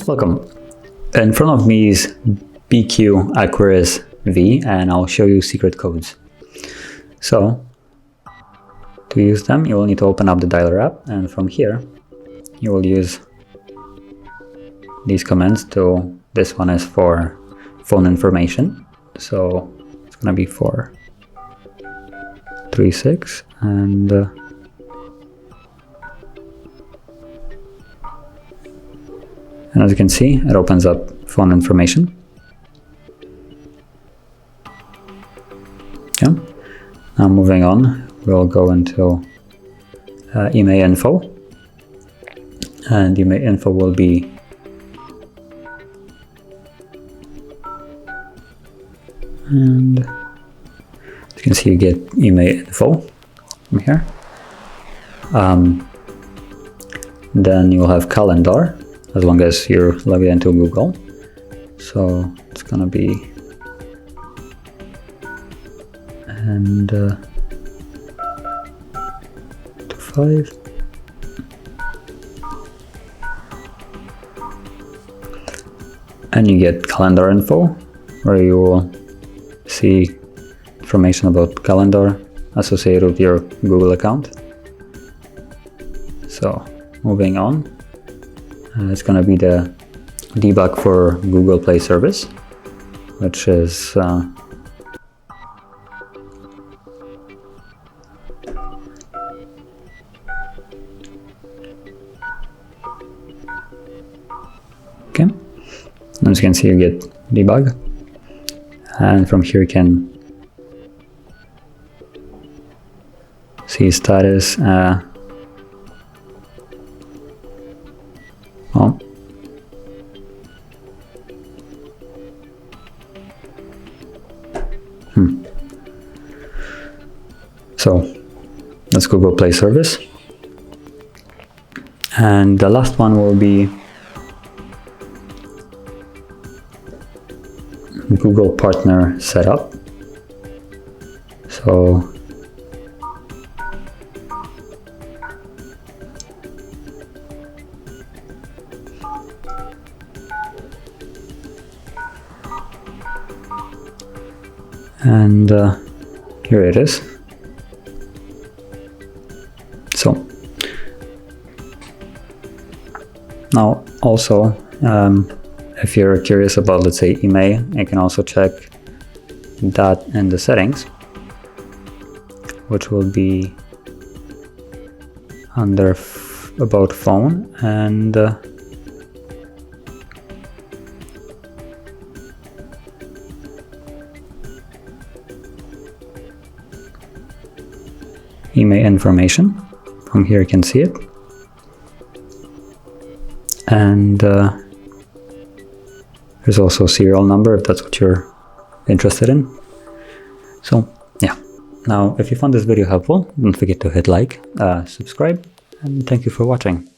Welcome. In front of me is BQ Aquaris V, and I'll show you secret codes. So, to use them, you will need to open up the dialer app, and from here, you will use these commands. This one is for phone information, so it's gonna be 436, and as you can see, it opens up phone information. Yeah. Now moving on, we'll go into email info, and email info will be and as you can see, you get email info from here. Then you'll have calendar, as long as you're logged into Google. So it's gonna be and 5. And you get calendar info, where you will see information about calendar associated with your Google account. So moving on, it's going to be the debug for Google Play service, which is okay. As you can see, you get debug, and from here you can see status. So that's Google Play service, and the last one will be Google Partner Setup. So and here it is. So now also, if you're curious about, let's say, email, you can also check that in the settings, which will be under about phone, and email information. From here you can see it, and there's also serial number if that's what you're interested in. So yeah, now if you found this video helpful, don't forget to hit like, subscribe, and thank you for watching.